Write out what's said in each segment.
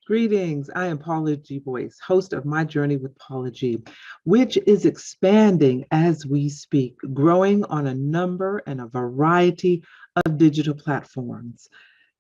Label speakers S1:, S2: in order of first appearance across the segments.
S1: Greetings. I am Paula G. Boyce, host of My Journey with Paula G, which is expanding as we speak, growing on a number and a variety of digital platforms.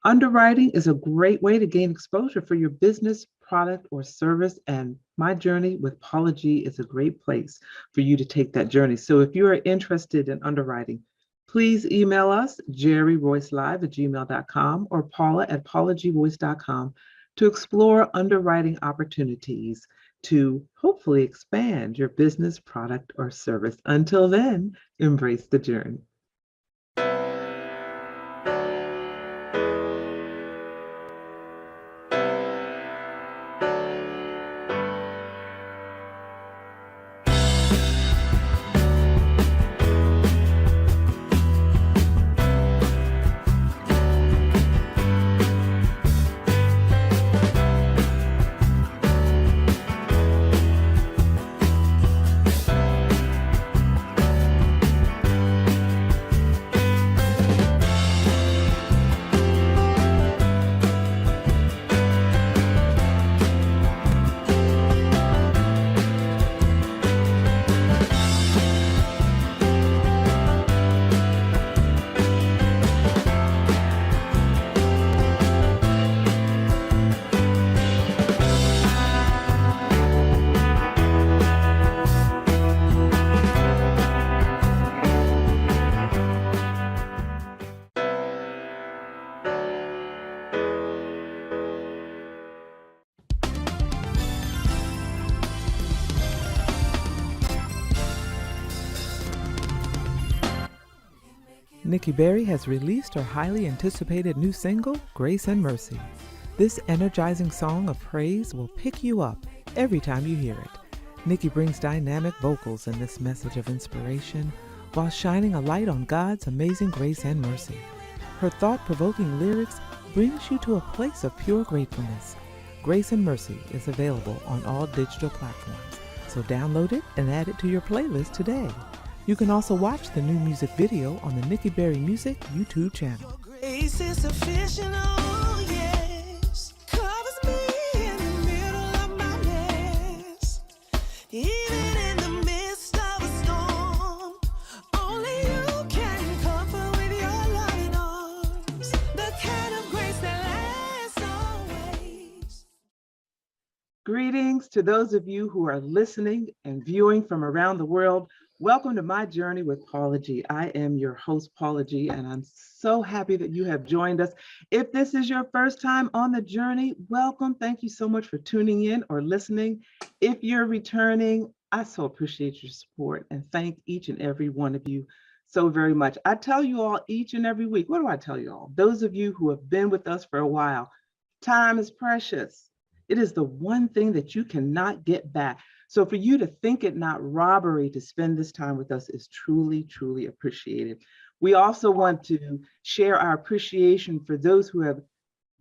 S1: Underwriting is a great way to gain exposure for your business, product, or service, and My Journey with Paula G is a great place for you to take that journey. So if you are interested in underwriting, please email us, jerryroycelive@gmail.com or paula@paulagvoice.com to explore underwriting opportunities to hopefully expand your business, product, or service. Until then, embrace the journey. Nikki Berry has released her highly anticipated new single, Grace and Mercy. This energizing song of praise will pick you up every time you hear it. Nikki brings dynamic vocals in this message of inspiration while shining a light on God's amazing grace and mercy. Her thought-provoking lyrics brings you to a place of pure gratefulness. Grace and Mercy is available on all digital platforms, so download it and add it to your playlist today. You can also watch the new music video on the Nikki Berry Music YouTube channel.
S2: Grace is sufficient, oh yes, covers me in the middle of my mess. Even in the midst of a storm, only you can comfort with your loving arms. The kind of grace that lasts always.
S1: Greetings to those of you who are listening and viewing from around the world. Welcome to My Journey with Paula G. I am your host, Paula G, and I'm so happy that you have joined us. If this is your first time on the journey, welcome. Thank you so much for tuning in or listening. If you're returning, I so appreciate your support and thank each and every one of you so very much. I tell you all each and every week, what do I tell you all? Those of you who have been with us for a while, time is precious. It is the one thing that you cannot get back. So for you to think it not robbery to spend this time with us is truly, truly appreciated. We also want to share our appreciation for those who have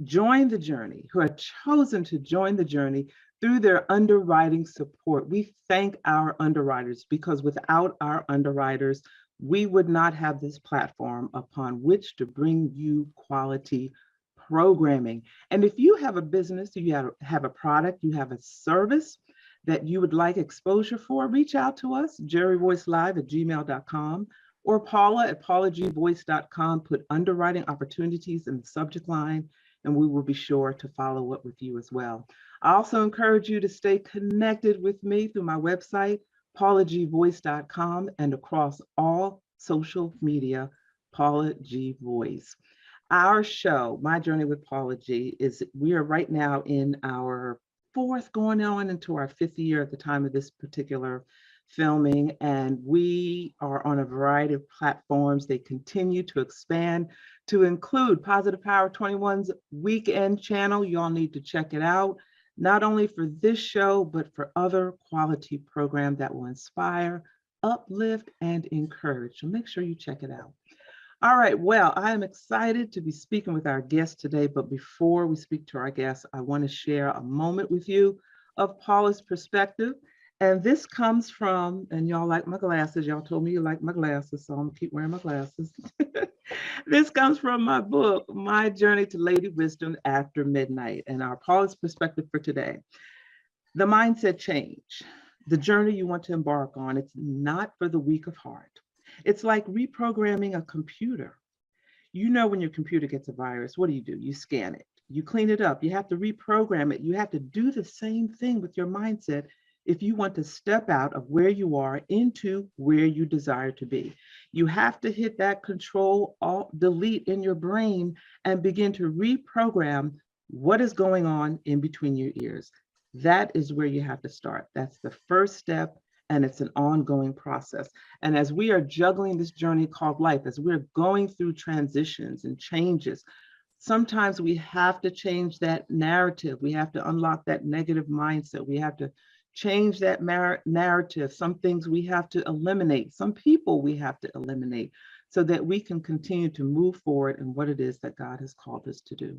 S1: joined the journey, who have chosen to join the journey through their underwriting support. We thank our underwriters because without our underwriters, we would not have this platform upon which to bring you quality programming. And if you have a business, you have a product, you have a service that you would like exposure for, reach out to us, jerryvoicelive@gmail.com or paula@paulagvoice.com. Put underwriting opportunities in the subject line, and we will be sure to follow up with you as well. I also encourage you to stay connected with me through my website, paulagvoice.com, and across all social media, Paula G Voice. Our show, My Journey with Paula G, we are right now in our fourth, going on into our fifth year at the time of this particular filming, and we are on a variety of platforms. They continue to expand to include Positive Power 21's weekend channel. You all need to check it out, not only for this show, but for other quality programs that will inspire, uplift, and encourage. So make sure you check it out. All right, well, I am excited to be speaking with our guest today, but before we speak to our guest, I want to share a moment with you of Paula's perspective And this comes from, and y'all like my glasses. Y'all told me you like my glasses, so I'm gonna keep wearing my glasses. This comes from my book, My Journey to Lady Wisdom After Midnight, and our Paula's perspective for today. The mindset change, the journey you want to embark on, it's not for the weak of heart. It's like reprogramming a computer. You know, when your computer gets a virus, what do? You scan it, you clean it up, you have to reprogram it. You have to do the same thing with your mindset if you want to step out of where you are into where you desire to be. You have to hit that control alt delete in your brain and begin to reprogram what is going on in between your ears. That is where you have to start. That's the first step, and it's an ongoing process. And as we are juggling this journey called life, as we're going through transitions and changes, sometimes we have to change that narrative. We have to unlock that negative mindset. We have to change that narrative. Some things we have to eliminate. Some people we have to eliminate so that we can continue to move forward in what it is that God has called us to do.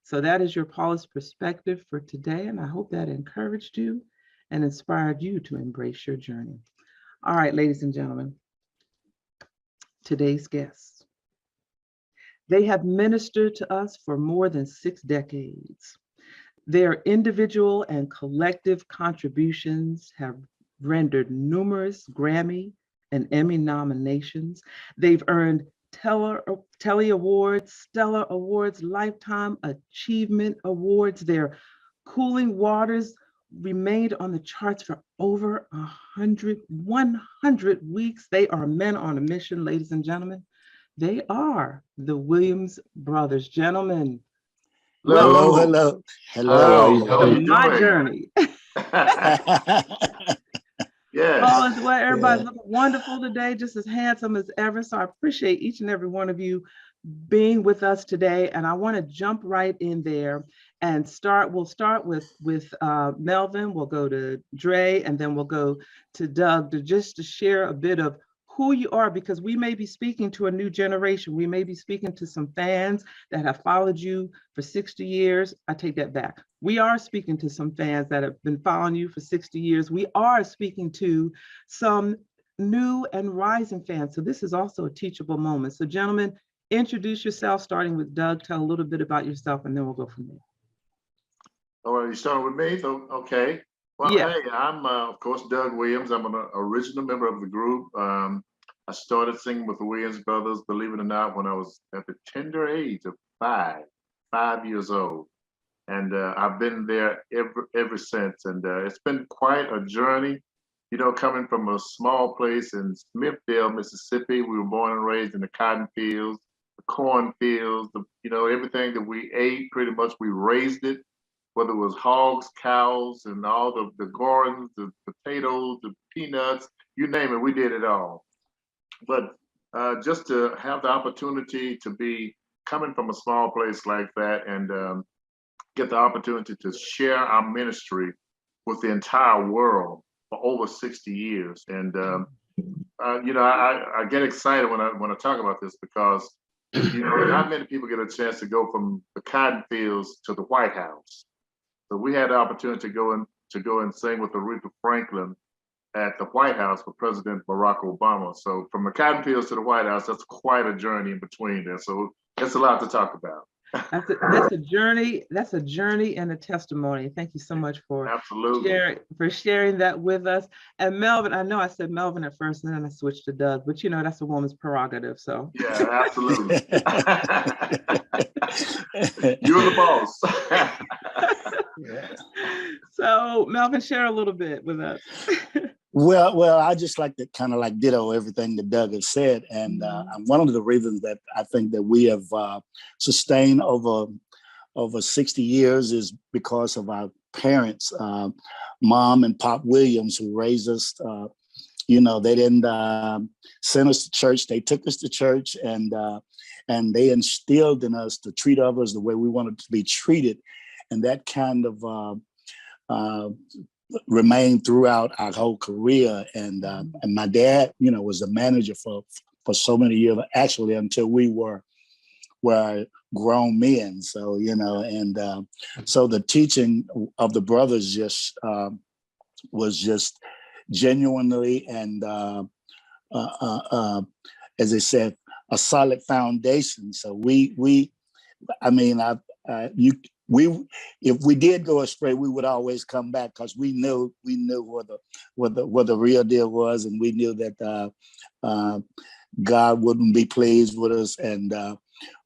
S1: So that is your Paula's perspective for today. And I hope that encouraged you and inspired you to embrace your journey. All right, ladies and gentlemen, today's guests. They have ministered to us for more than 6 decades. Their individual and collective contributions have rendered numerous Grammy and Emmy nominations. They've earned Telly Awards, Stellar Awards, Lifetime Achievement Awards. Their Cooling Waters remained on the charts for over 100 weeks. They are men on a mission, ladies and gentlemen. They are the Williams brothers. Gentlemen,
S3: Hello,
S1: welcome
S3: hello.
S1: to my journey.
S3: Yes.
S1: Paul, is well, everybody's looking wonderful today, just as handsome as ever. So I appreciate each and every one of you being with us today. And I want to jump right in there and start. We'll start with Melvin. We'll go to Dre, and then we'll go to Doug to share a bit of who you are, because we may be speaking to a new generation. We may be speaking to some fans that have followed you for 60 years. I take that back. We are speaking to some fans that have been following you for 60 years. We are speaking to some new and rising fans. So this is also a teachable moment. So gentlemen, introduce yourself, starting with Doug. Tell a little bit about yourself, and then we'll go from there.
S3: All right, you starting with me? So, okay. Well,
S1: Yeah.
S3: hey, I'm, of course, Doug Williams. I'm an original member of the group. I started singing with the Williams brothers, believe it or not, when I was at the tender age of 5 years old. And I've been there ever since. And it's been quite a journey, you know, coming from a small place in Smithville, Mississippi. We were born and raised in the cotton fields, the corn fields, you know, everything that we ate, pretty much we raised it, whether it was hogs, cows, and all the gardens, the potatoes, the peanuts, you name it, we did it all. But just to have the opportunity to be coming from a small place like that and get the opportunity to share our ministry with the entire world for over 60 years. And, you know, I get excited when I talk about this because, you know, not many people get a chance to go from the cotton fields to the White House. So we had the opportunity to go and sing with Aretha Franklin at the White House for President Barack Obama. So from the cotton fields to the White House, that's quite a journey in between there. So it's a lot to talk about.
S1: That's a journey. That's a journey and a testimony. Thank you so much for sharing that with us. And Melvin, I know I said Melvin at first, and then I switched to Doug, but you know that's a woman's prerogative. So
S3: yeah, absolutely. You're the boss.
S1: Yeah. So Melvin, share a little bit with us.
S4: Well, I just like to kind of like ditto everything that Doug has said. And one of the reasons that I think that we have sustained over 60 years is because of our parents, Mom and Pop Williams, who raised us. You know, they didn't send us to church. They took us to church, and they instilled in us to treat others the way we wanted to be treated. And that kind of remained throughout our whole career. And my dad, you know, was a manager for so many years, actually, until we were grown men. So, you know, and so the teaching of the brothers just was just genuinely and as I said, a solid foundation. So I mean, we, if we did go astray, we would always come back because we knew what the real deal was, and we knew that God wouldn't be pleased with us, and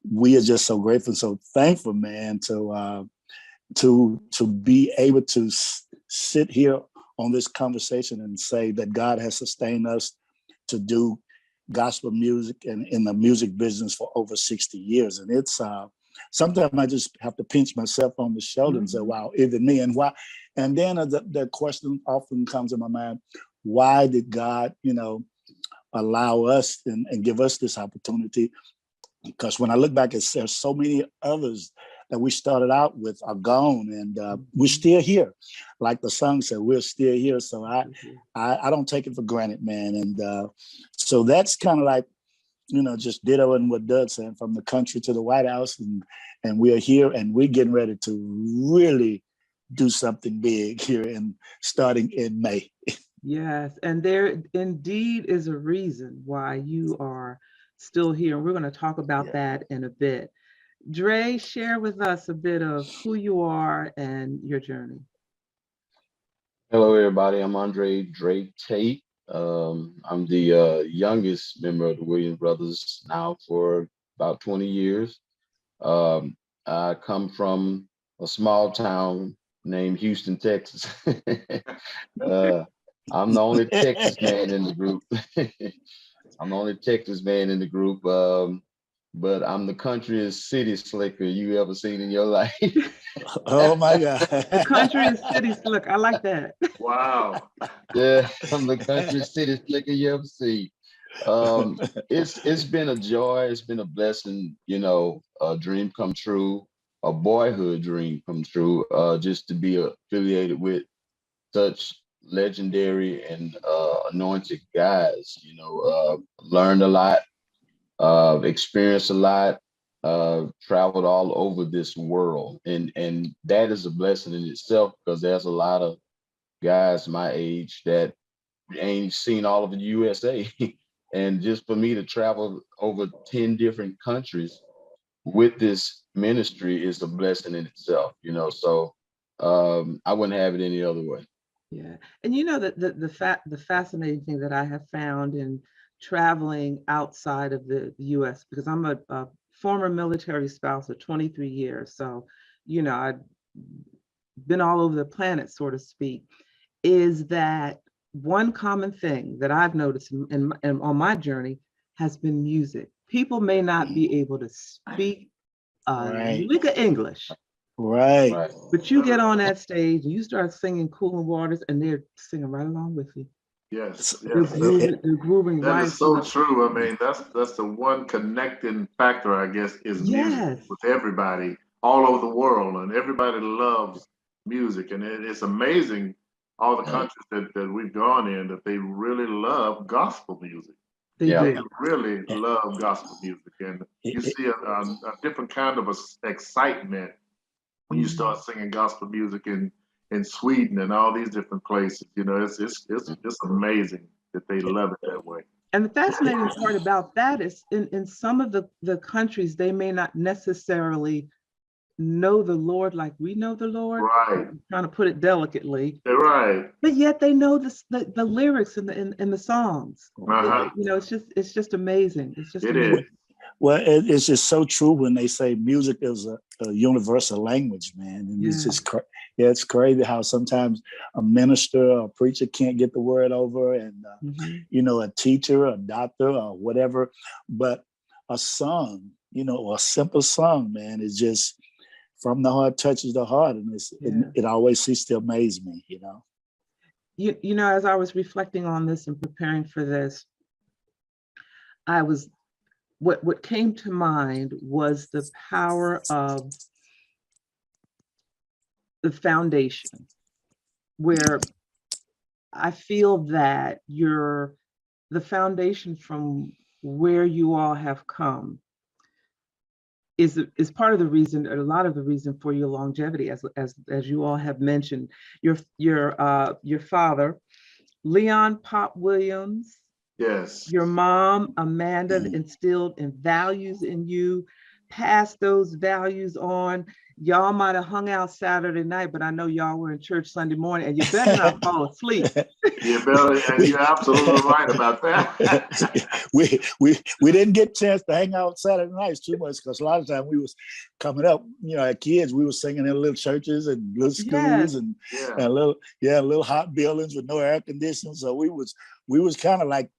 S4: we are just so grateful, so thankful, man, to be able to sit here on this conversation and say that God has sustained us to do gospel music and in the music business for over 60 years. And it's sometimes I just have to pinch myself on the shoulder and say, wow, even me. And why? And then the question often comes in my mind, why did God, allow us and give us this opportunity? Because when I look back, there's so many others that we started out with are gone, and we're still here. Like the song said, we're still here. So I don't take it for granted, man. And so that's kind of like, just dittoing what Doug said, from the country to the White House, and we are here, and we're getting ready to really do something big here, and starting in May.
S1: Yes, and there indeed is a reason why you are still here. And we're going to talk about that in a bit. Dre, share with us a bit of who you are and your journey.
S5: Hello, everybody. I'm Dre Tate. I'm the youngest member of the Williams Brothers now for about 20 years. I come from a small town named Houston, Texas. I'm the only Texas man in the group. I'm the only Texas man in the group. But I'm the countryest city slicker you ever seen in your life.
S4: Oh my God.
S1: The country and city slick. I like that.
S3: Wow.
S5: Yeah, I'm the countryest city slicker you ever see. It's been a joy. It's been a blessing, a dream come true, a boyhood dream come true, just to be affiliated with such legendary and anointed guys. Learned a lot, experienced a lot, traveled all over this world, and that is a blessing in itself, because there's a lot of guys my age that ain't seen all of the USA. And just for me to travel over 10 different countries with this ministry is a blessing in itself, so I wouldn't have it any other way.
S1: Yeah, and the fascinating thing that I have found in traveling outside of the U.S., because I'm a former military spouse of 23 years, so I've been all over the planet, so to speak, is that one common thing that I've noticed in on my journey has been music. People may not be able to speak a lick of English.
S4: Right.
S1: But you get on that stage and you start singing Cooling Waters, and they're singing right along with you.
S3: Yes.
S1: They're grooving
S3: That
S1: right.
S3: is so true. I mean, that's the one connecting factor, I guess, is music with everybody all over the world, and everybody loves music. And it's amazing all the countries that we've gone in, that they really love gospel music.
S1: They do.
S3: Really love gospel music, and you see a different kind of excitement when you start singing gospel music in Sweden and all these different places. It's amazing that they love it that way.
S1: And the fascinating part about that is in some of the countries, they may not necessarily know the Lord like we know the Lord.
S3: Right.
S1: I'm trying to put it delicately.
S3: Right.
S1: But yet they know the lyrics and the songs.
S3: Uh-huh.
S1: It's just amazing. It's just amazing.
S4: Well, it's just so true when they say music is a universal language, man. And it's just it's crazy how sometimes a minister or a preacher can't get the word over, and a teacher, a doctor, or whatever. But a song, a simple song, man, is just from the heart, touches the heart, and it always seems to amaze me.
S1: As I was reflecting on this and preparing for this, what came to mind was the power of the foundation, where I feel that the foundation from where you all have come is part of the reason, a lot of the reason for your longevity, as you all have mentioned. Your father Leon Pop Williams,
S3: Yes.
S1: your mom, Amanda, instilled in values in you, passed those values on. Y'all might have hung out Saturday night, but I know y'all were in church Sunday morning, and you better not fall asleep.
S3: You better, and you're absolutely right about that.
S4: we didn't get a chance to hang out Saturday nights too much because a lot of times we was coming up, as kids, we were singing in little churches and little schools
S1: Yes.
S4: and little hot buildings with no air conditioning. So we was kind of like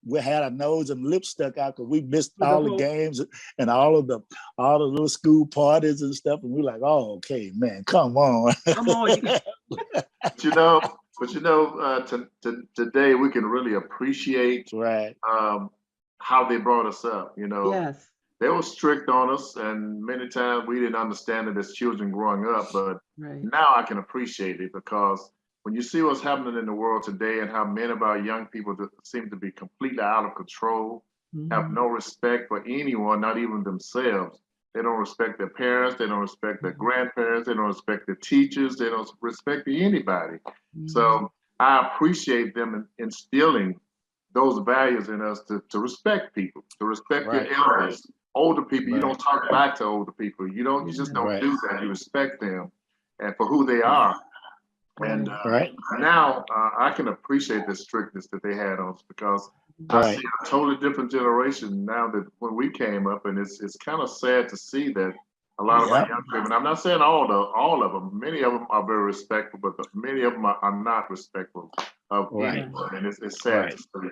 S4: we had our nose and lips stuck out because we missed all the games and all the little school parties and stuff. And we're like, oh, okay, man, come on.
S1: Come on.
S3: Today we can really appreciate
S4: right.
S3: How they brought us up.
S1: Yes.
S3: They were strict on us, and many times we didn't understand it as children growing up. But now I can appreciate it, because when you see what's happening in the world today and how many of our young people seem to be completely out of control, have no respect for anyone, not even themselves. They don't respect their parents. They don't respect their grandparents. They don't respect their teachers. They don't respect anybody. So I appreciate them instilling those values in us to respect people, to respect your elders, older people. You don't talk back to older people. You just don't do that. You respect them and for who they are. And now I can appreciate the strictness that they had on us, because I see a totally different generation now that when we came up, and it's kind of sad to see that a lot of our young people, and I'm not saying all of them, many of them are very respectful, but many of them are not respectful of anyone, and it's sad to see.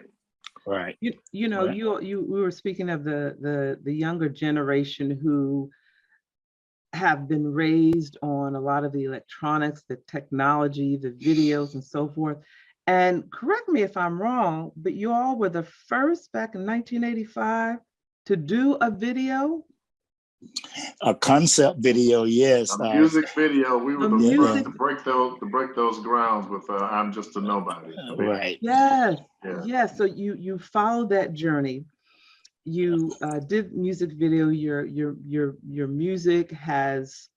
S4: Right.
S1: We were speaking of the younger generation who have been raised on a lot of the electronics, the technology, the videos, and so forth. And correct me if I'm wrong, but you all were the first back in 1985 to do a video.
S4: A concept video, yes.
S3: A music video. We were the first to break those grounds with "I'm Just a Nobody."
S4: Right.
S1: Yes. Yes. So you followed that journey. You did music video. Your music has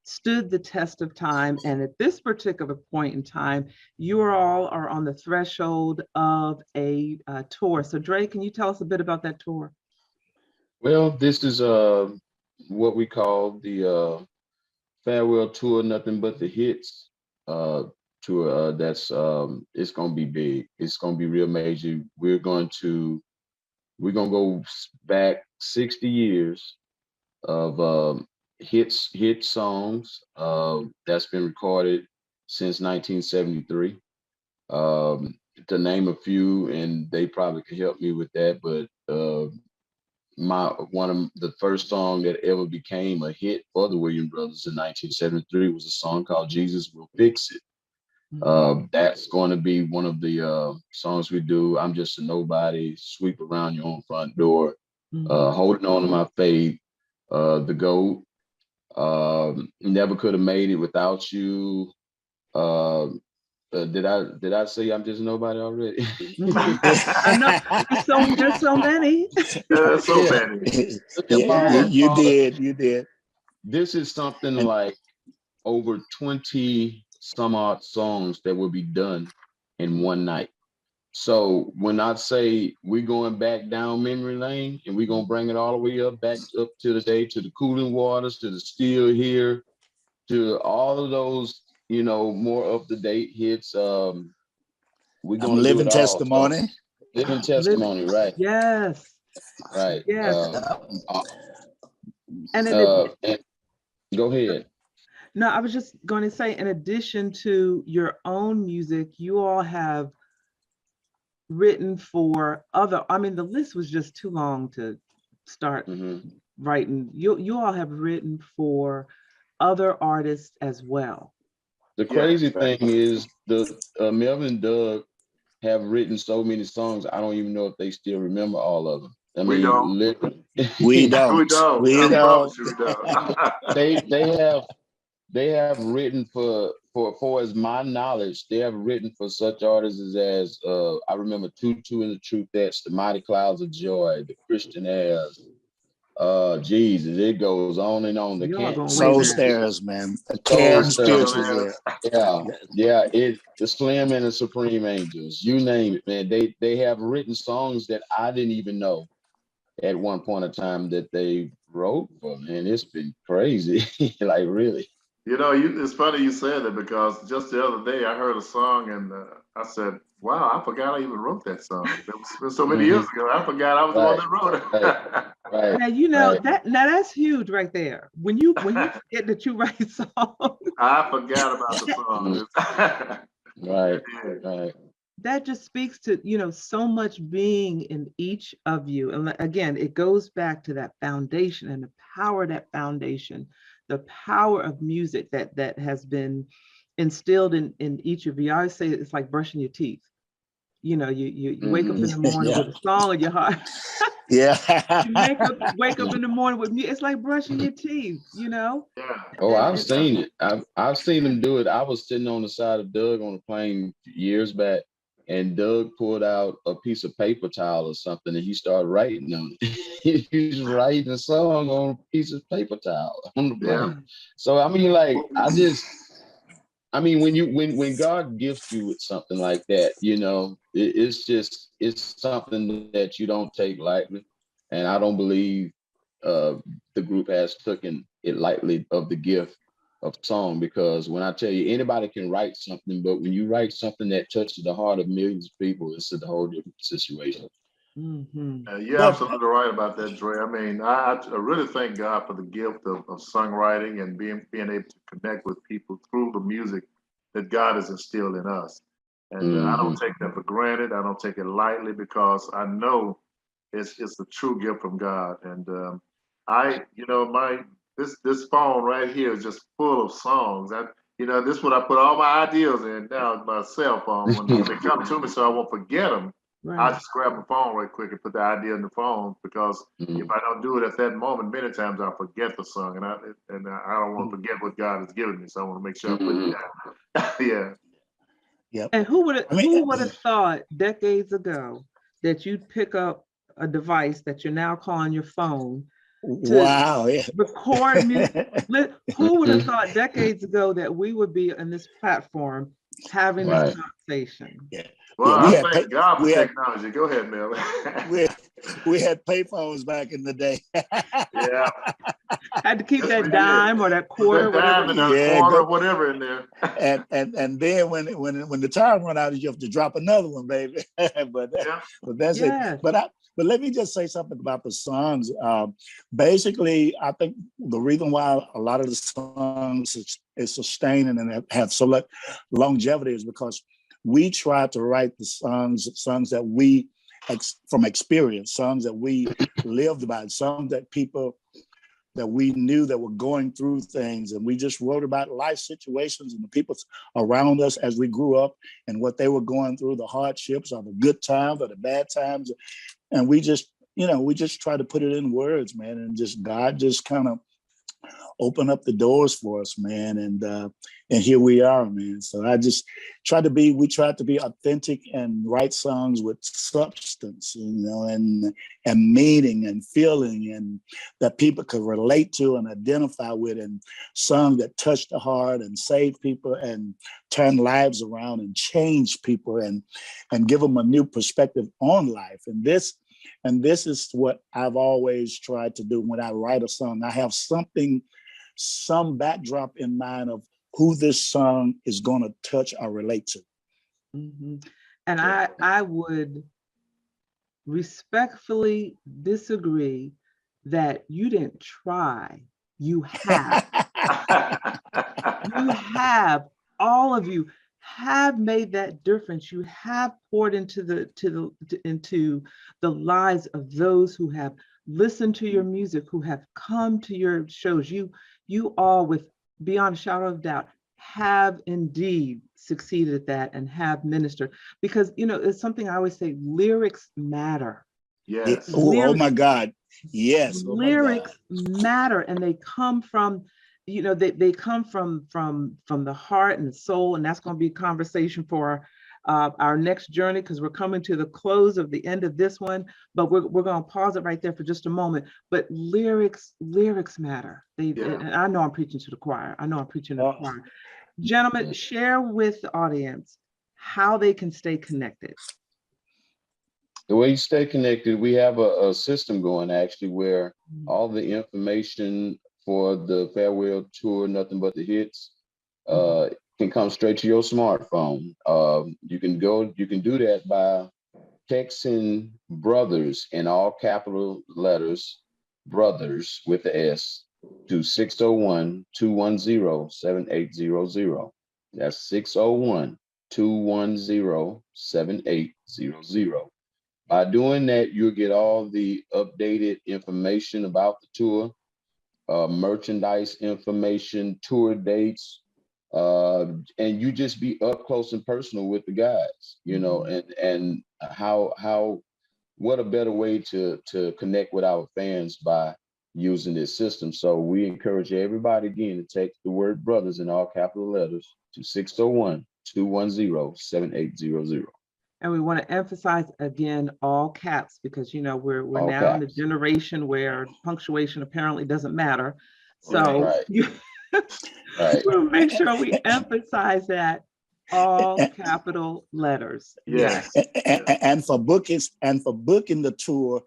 S1: stood the test of time, and at this particular point in time, you all are on the threshold of a tour. So, Dre, can you tell us a bit about that tour?
S5: Well, this is what we call the farewell tour, nothing but the hits tour. That's it's gonna be big. It's gonna be real major. We're gonna go back 60 years of hit songs that's been recorded since 1973. To name a few, and they probably could help me with that, but one of the first song that ever became a hit for the Williams Brothers in 1973 was a song called "Jesus Will Fix It." That's going to be one of the songs we do. "I'm Just a Nobody," "Sweep Around Your Own Front Door," "Holding On to My Faith," "The GOAT," "Never Could Have Made It Without You." Did I say "I'm Just a Nobody" already?
S1: I know there's so many.
S3: There's so many.
S4: You did.
S5: This is something like over 20 some odd songs that will be done in one night. So when I say we're going back down memory lane, and we're gonna bring it all the way back up to the day, to the Cooling Waters, to the Still Here, to all of those, more up to date hits. We're gonna
S4: Living Testimony.
S5: Living Testimony, right?
S1: Yes.
S5: Right.
S1: Yes.
S5: And go ahead.
S1: No, I was just going to say, in addition to your own music, you all have written for other. I mean, the list was just too long to start writing. You all have written for other artists as well.
S5: The crazy thing is, the Melvin and Doug have written so many songs. I don't even know if they still remember all of them. I mean,
S3: we don't.
S5: Literally.
S4: We don't.
S5: They have written for as my knowledge, they have written for such artists as I remember Tutu and the Truthettes, the Mighty Clouds of Joy, the Christian Airs, Jesus, it goes on and on. The
S1: Y'all are
S5: can't
S1: going way
S4: Soul
S1: back.
S4: Stairs, man.
S5: soul
S4: Caring
S5: stirring.
S4: spirituals there.
S5: Yeah,
S4: Yeah.
S5: yeah. The Slim and the Supreme Angels, you name it, man. They have written songs that I didn't even know at one point in time that they wrote for, man. It's been crazy. Like really.
S3: You know, it's funny you said that because just the other day I heard a song and I said, "Wow, I forgot I even wrote that song." It was so many years
S5: Mhm.
S3: ago. I forgot I was the one
S5: Right,
S3: that wrote
S5: right,
S3: it.
S5: right,
S1: Now you know
S5: right.
S1: that now that's huge right there. When you forget that you write songs,
S3: I forgot about the
S5: Mhm.
S3: song.
S5: Right,
S3: Yeah.
S5: right.
S1: that just speaks to so much being in each of you. And again, it goes back to that foundation and the power of that foundation, the power of music that has been instilled in each of you. I always say it's like brushing your teeth. You wake up
S5: Hmm.
S1: in the morning
S4: Yeah.
S1: with a song in your heart.
S4: Yeah.
S1: You wake up in the morning with music. It's like brushing your teeth.
S3: Yeah.
S5: Oh,
S1: And,
S5: I've
S1: and
S5: seen it. I've seen them do it. I was sitting on the side of Doug on a plane years back, and Doug pulled out a piece of paper towel or something, and he started writing on it. He's writing a song on a piece of paper towel on the
S3: Yeah.
S5: plane. So I mean, like, I mean, when God gifts you with something like that, it's something that you don't take lightly, and I don't believe uh, the group has taken it lightly of the gift of song, because when I tell you anybody can write something, but when you write something that touches the heart of millions of people, it's a whole different situation.
S1: Mhm.
S3: You're
S4: But
S3: absolutely right about that, Dre. I mean, I really thank God for the gift of songwriting and being able to connect with people through the music that God has instilled in us. And I
S5: Hmm.
S3: don't take that for granted. I don't take it lightly because I know it's a true gift from God. And my this phone right here is just full of songs. This is what I put all my ideas in now. My cell phone when they come to me, so I won't forget them. I
S1: Right.
S3: just grab my phone right quick and put the idea in the phone because if I don't do it at that moment, many times I forget the song, and I don't want to forget what God has given me. So I want to make sure I put it
S5: Hmm.
S3: down. Yeah.
S4: yep.
S1: And who would have
S4: I mean,
S1: who would have thought decades ago that you'd pick up a device that you're now calling your phone to
S4: wow. Yeah.
S1: record music? Who would have thought decades ago that we would be on this platform having this
S5: Right.
S1: conversation?
S4: Yeah.
S3: Well,
S4: Yeah.
S3: I thank God for
S4: We had
S3: technology. Go ahead, Mel.
S4: we we had payphones back in the day.
S3: Yeah.
S1: Had to keep
S3: Yes, we
S1: that
S3: did.
S1: dime or that
S3: Put
S1: quarter,
S3: that
S1: whatever.
S3: dime in that
S4: Yeah,
S3: quarter,
S4: go.
S3: whatever in there.
S4: And then when the time run out, you have to drop another one, baby. but
S3: Yeah.
S4: but that's it.
S1: Yes.
S4: But let me just say something about the songs. Basically, I think the reason why a lot of the songs is sustaining and have so much longevity is because we try to write the songs that we from experience, songs that we lived by, songs that people that we knew that were going through things, and we just wrote about life situations and the people around us as we grew up and what they were going through, the hardships or the good times or the bad times. And we just try to put it in words, man, and just God just kind of open up the doors for us, man. And here we are, man. So we tried to be authentic and write songs with substance, and meaning and feeling, and that people could relate to and identify with, and songs that touch the heart and save people and turn lives around and change people and give them a new perspective on life. And this is what I've always tried to do when I write a song. I have some backdrop in mind of who this song is going to touch or relate to.
S1: Mhm. And I would respectfully disagree that you didn't try. You have. You have, all of you have made that difference. You have poured into the lives of those who have listened to your music, who have come to your shows. You all, with beyond a shadow of doubt, have indeed succeeded at that and have ministered, because it's something I always say: lyrics matter.
S4: Yeah.
S3: Yes.
S4: Oh
S1: Lyrics
S4: my God. Yes. Oh my God.
S1: lyrics matter, and they come from they come from the heart and the soul, and that's going to be a conversation for our next journey, because we're coming to the close of the end of this one, but we're going to pause it right there for just a moment. But lyrics matter. And I know I'm preaching to the choir. Gentlemen, share with the audience how they can stay connected.
S5: The way you stay connected, we have a system going actually where all the information for the farewell tour, Nothing But the Hits, can come straight to your smartphone. You can do that by texting brothers in all capital letters, brothers with the S, to 601-210-7800. That's 601-210-7800. By doing that, you'll get all the updated information about the tour, merchandise information, tour dates, and you just be up close and personal with the guys, you know, and what a better way to connect with our fans by using this system. So we encourage everybody again to text the word brothers in all capital letters to 601-210-7800.
S1: And we want to emphasize again, all caps, because, you know, we're
S5: All
S1: now in a
S5: caps.
S1: generation where punctuation apparently doesn't matter. So
S5: Right.
S1: we'll make sure we emphasize that, all capital letters.
S3: Yes.
S4: And for booking the tour,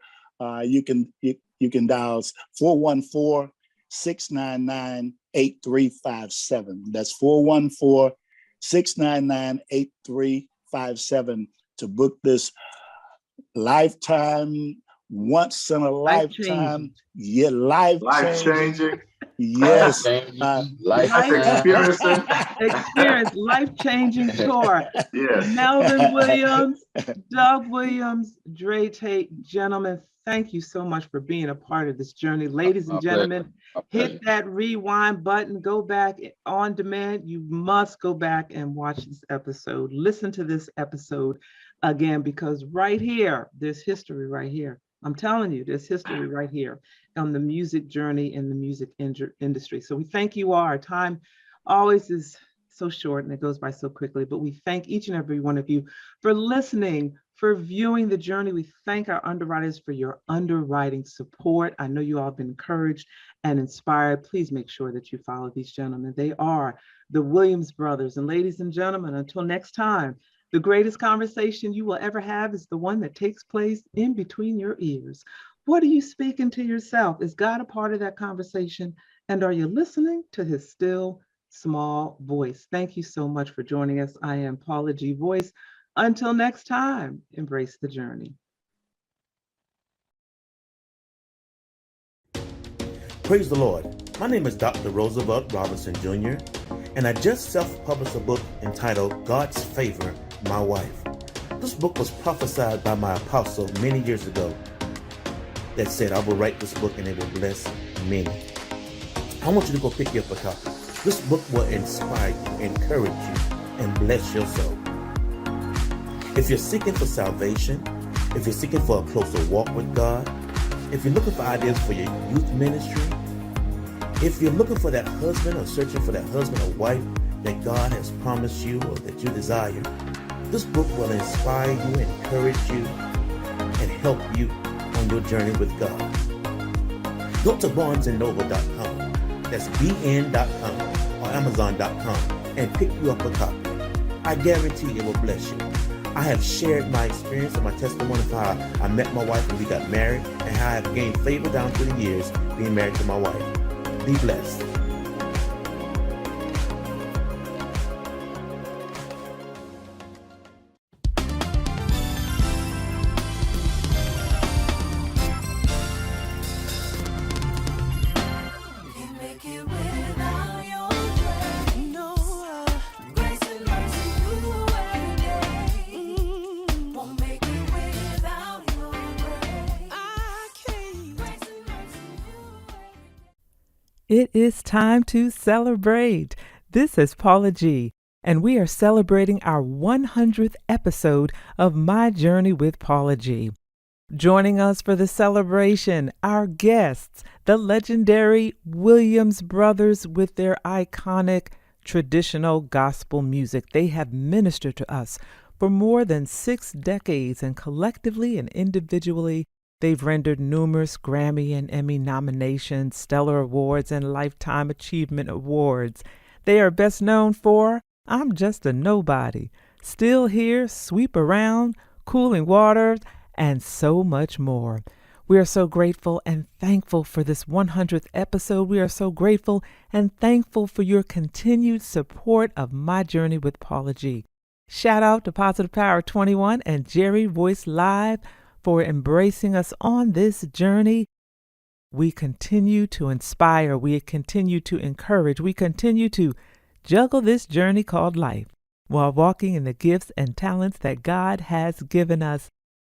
S4: you can dial 414-699-8357. That's 414-699-8357 to book this lifetime, once in a lifetime,
S3: Life changing.
S4: Yes.
S1: Life-changing tour.
S3: Yes.
S1: Melvin Williams, Doug Williams, Dre Tate, gentlemen, thank you so much for being a part of this journey. Ladies and gentlemen, hit that rewind button, go back on demand. You must go back and watch this episode. Listen to this episode again, because right here, there's history right here. I'm telling you, there's history right here on the music journey in the music industry. So we thank you all. Our time always is so short and it goes by so quickly, but we thank each and every one of you for listening, for viewing the journey. We thank our underwriters for your underwriting support. I know you all have been encouraged and inspired. Please make sure that you follow these gentlemen. They are the Williams brothers. And ladies and gentlemen, until next time, the greatest conversation you will ever have is the one that takes place in between your ears. What are you speaking to yourself? Is God a part of that conversation? And are you listening to his still small voice? Thank you so much for joining us. I am Paula G. Voice. Until next time, embrace the journey.
S6: Praise the Lord. My name is Dr. Roosevelt Robinson Jr., and I just self-published a book entitled God's Favor, My Wife. This book was prophesied by my apostle many years ago that said, I will write this book and it will bless many. I want you to go pick you up a copy. This book will inspire you, encourage you, and bless your soul. If you're seeking for salvation, if you're seeking for a closer walk with God, if you're looking for ideas for your youth ministry, if you're looking for that husband or searching for that husband or wife that God has promised you or that you desire, this book will inspire you, encourage you, and help you on your journey with God. Go to barnesandnoble.com, that's bn.com or amazon.com, and pick you up a copy. I guarantee it will bless you. I have shared my experience and my testimony of how I met my wife and we got married, and how I have gained favor down through the years being married to my wife. Be blessed.
S1: It is time to celebrate. This is Paula G, and we are celebrating our 100th episode of My Journey with Paula G. Joining us for the celebration, our guests, the legendary Williams brothers with their iconic traditional gospel music. They have ministered to us For more than 6 decades, and collectively and individually, they've rendered numerous Grammy and Emmy nominations, Stellar Awards, and Lifetime Achievement Awards. They are best known for I'm Just a Nobody, Still Here, Sweep Around, Cooling Waters, and so much more. We are so grateful and thankful for this 100th episode. We are so grateful and thankful for your continued support of my journey with Paula G. Shout out to Positive Power 21 and Jerry Voice Live for embracing us on this journey. We continue to inspire. We continue to encourage. We continue to juggle this journey called life while walking in the gifts and talents that God has given us.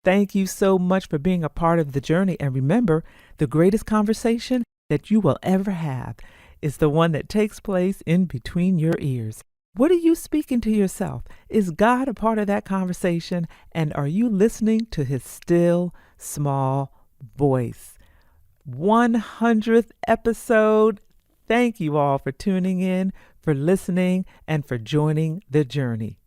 S1: Thank you so much for being a part of the journey. And remember, the greatest conversation that you will ever have is the one that takes place in between your ears. What are you speaking to yourself? Is God a part of that conversation? And are you listening to his still, small voice? 100th episode. Thank you all for tuning in, for listening, and for joining the journey.